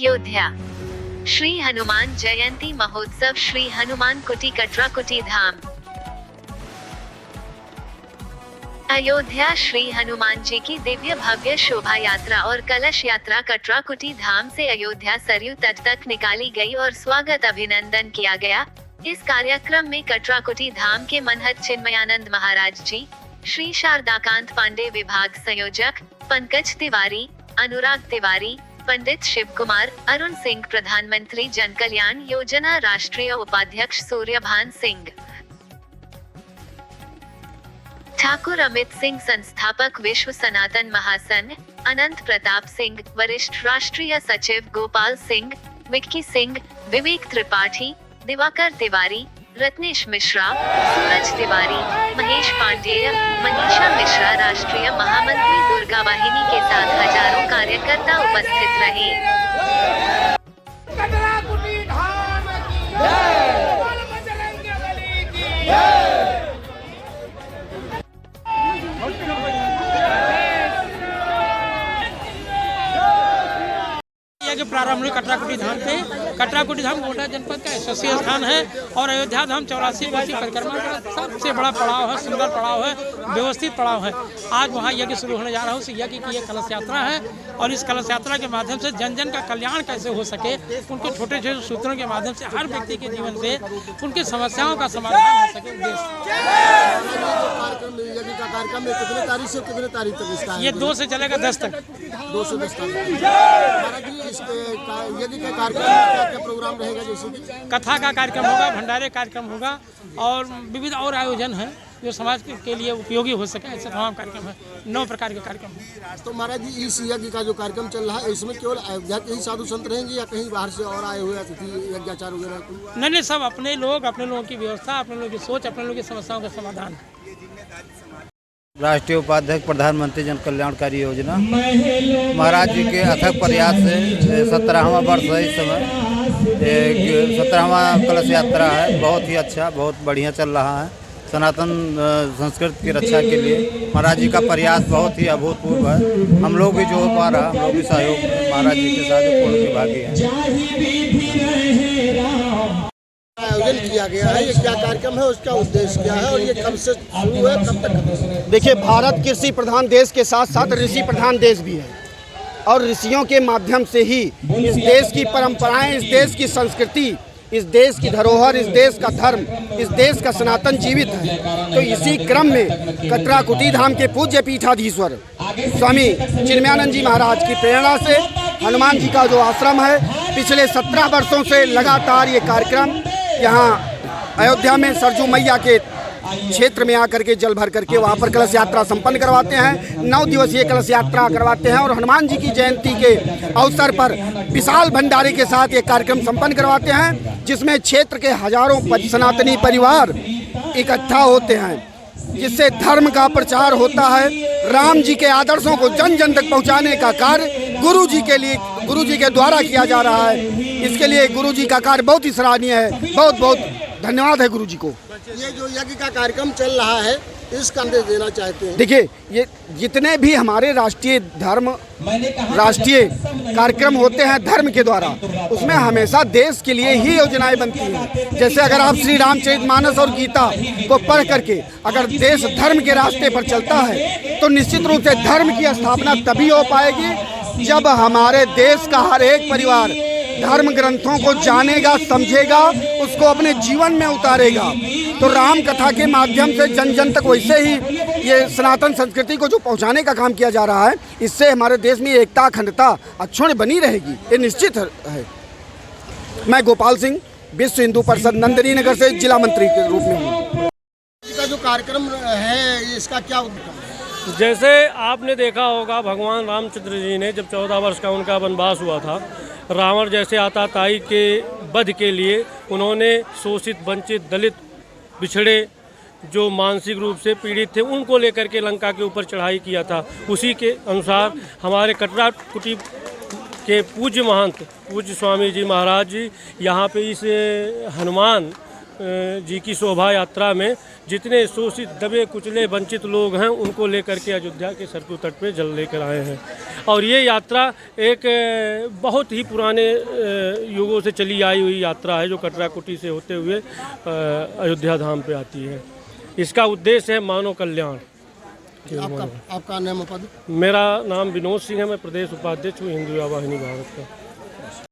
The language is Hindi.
अयोध्या श्री हनुमान जयंती महोत्सव श्री हनुमान कुटी कटरा कुटी धाम। अयोध्या श्री हनुमान जी की दिव्य भव्य शोभा यात्रा और कलश यात्रा कटरा कुटी धाम से अयोध्या सरयू तट तक निकाली गई और स्वागत अभिनंदन किया गया। इस कार्यक्रम में कटरा कुटी धाम के मनहत चिन्मयानंद महाराज जी, श्री शारदाकांत पांडे विभाग संयोजक, पंकज तिवारी, अनुराग तिवारी, पंडित शिव कुमार, अरुण सिंह, प्रधानमंत्री जन कल्याण योजना राष्ट्रीय उपाध्यक्ष सूर्यभान सिंह, ठाकुर अमित सिंह, संस्थापक विश्व सनातन महासंघ, अनंत प्रताप सिंह, वरिष्ठ राष्ट्रीय सचिव गोपाल सिंह, विक्की सिंह, विवेक त्रिपाठी, दिवाकर तिवारी, रत्नेश मिश्रा, सूरज तिवारी, महेश पांडेय, मनीषा मिश्रा, राष्ट्रीय महामंत्री दुर्गा वाहिनी के साथ हजारों कार्यकर्ता उपस्थित रहे। प्रारंभ कटरा कुटी धाम पे कटरा कुटी धाम गोंडा जनपद का यशस्वी स्थान है और अयोध्या धाम 84 वर्ष की परिक्रमा का सबसे बड़ा पड़ाव है, सुंदर पड़ाव है, व्यवस्थित पड़ाव है। आज वहाँ यज्ञ शुरू होने जा रहा है। उस यज्ञ की ये कलश यात्रा है और इस कलश यात्रा के माध्यम से जन जन का कल्याण कैसे हो सके, उनके छोटे छोटे सूत्रों के माध्यम से हर व्यक्ति के जीवन से उनकी समस्याओं का समाधान हो सके। कार्यक्रम में कितने तारीख से कितने तारीख तक इसका ये 2 से चलेगा 10 तक। 2 से 10 तारीख यदि का कार्यक्रम क्या प्रोग्राम रहेगा? जैसे कि कथा का कार्यक्रम होगा, भंडारे कार्यक्रम होगा और विविध और आयोजन है जो समाज के लिए उपयोगी हो सके, ऐसे तमाम कार्यक्रम है। 9 प्रकार के कार्यक्रम है। तो महाराज जी, इस यज्ञ का जो कार्यक्रम चल रहा है इसमें केवल अयोध्या के ही साधु संत रहेंगे या कहीं बाहर से और आए हुए अतिथि यज्ञाचार वगैरह? नहीं, सब अपने लोगों की व्यवस्था, अपने लोगों की सोच, अपने लोगों की समस्याओं का समाधान है। राष्ट्रीय उपाध्यक्ष प्रधानमंत्री जन कल्याणकारी योजना महाराज जी के अथक प्रयास से 17वां वर्ष है। इस समय 17वां कलश यात्रा है। बहुत ही अच्छा, बहुत बढ़िया चल रहा है। सनातन संस्कृति की रक्षा के लिए महाराज जी का प्रयास बहुत ही अभूतपूर्व है। हम लोग भी जो हो पा रहा, हम लोग भी सहयोग महाराज जी के साथ पूर्ण विभागी हैं। आयोजन किया गया है, ये क्या कार्यक्रम है, उसका उद्देश्य क्या है और ये कब से शुरू है, कब तक? देखिए, भारत कृषि प्रधान देश के साथ साथ ऋषि प्रधान देश भी है और ऋषियों के माध्यम से ही इस देश की परंपराएं, इस देश की संस्कृति, इस देश की धरोहर, इस देश का धर्म, इस देश का सनातन जीवित है। तो इसी क्रम में कटरा कुटी धाम के पूज्य पीठाधीश्वर स्वामी चिन्मयानंद जी महाराज की प्रेरणा से हनुमान जी का जो आश्रम है, पिछले 17 वर्षों से लगातार ये कार्यक्रम यहाँ अयोध्या में सरजू मैया के क्षेत्र में आकर के जल भर करके वहाँ पर कलश यात्रा संपन्न करवाते हैं। 9 दिवसीय कलश यात्रा करवाते हैं और हनुमान जी की जयंती के अवसर पर विशाल भंडारे के साथ ये कार्यक्रम संपन्न करवाते हैं, जिसमें क्षेत्र के हजारों सनातनी परिवार इकट्ठा होते हैं, जिससे धर्म का प्रचार होता है। राम जी के आदर्शों को जन जन तक पहुँचाने का कार्य गुरु जी के द्वारा किया जा रहा है। इसके लिए गुरु जी का कार्य बहुत ही सराहनीय है। बहुत बहुत धन्यवाद है गुरु जी को। ये जो यज्ञ का कार्यक्रम चल रहा है, इसका संदेश देना चाहते हैं? देखिए, ये जितने भी हमारे राष्ट्रीय कार्यक्रम होते हैं धर्म के द्वारा, उसमें हमेशा देश के लिए ही योजनाएं बनती हैं। जैसे अगर आप श्री रामचरितमानस और गीता को पढ़ करके अगर देश धर्म के रास्ते पर चलता है तो निश्चित रूप से धर्म की स्थापना तभी हो पाएगी जब हमारे देश का हर एक परिवार धर्म ग्रंथों को जानेगा, समझेगा, उसको अपने जीवन में उतारेगा। तो राम कथा के माध्यम से जन जन तक वैसे ही ये सनातन संस्कृति को जो पहुंचाने का काम किया जा रहा है, इससे हमारे देश में एकता, अखंडता अक्षुण्ण बनी रहेगी, ये निश्चित है। मैं गोपाल सिंह, विश्व हिंदू परिषद नंदिनी नगर से जिला मंत्री के रूप में हूँ। इसका जो कार्यक्रम है, इसका क्या उद्देश्य? जैसे आपने देखा होगा, भगवान रामचंद्र जी ने जब 14 वर्ष का उनका वनवास हुआ था, रावण जैसे आतताई के वध के लिए उन्होंने शोषित, वंचित, दलित, बिछड़े, जो मानसिक रूप से पीड़ित थे, उनको लेकर के लंका के ऊपर चढ़ाई किया था। उसी के अनुसार हमारे कटरा कुटी के पूज्य महंत, पूज्य स्वामी जी महाराज जी यहाँ पे इस हनुमान जी की शोभा यात्रा में जितने शोषित दबे कुचले वंचित लोग हैं उनको लेकर के अयोध्या के सरयू तट पे जल लेकर आए हैं। और ये यात्रा एक बहुत ही पुराने युगों से चली आई हुई यात्रा है जो कटरा कुटी से होते हुए अयोध्या धाम पे आती है। इसका उद्देश्य है मानव कल्याण। आपका नाम पद? मेरा नाम विनोद सिंह है, मैं प्रदेश उपाध्यक्ष हूँ हिंदू वाहिनी भारत का।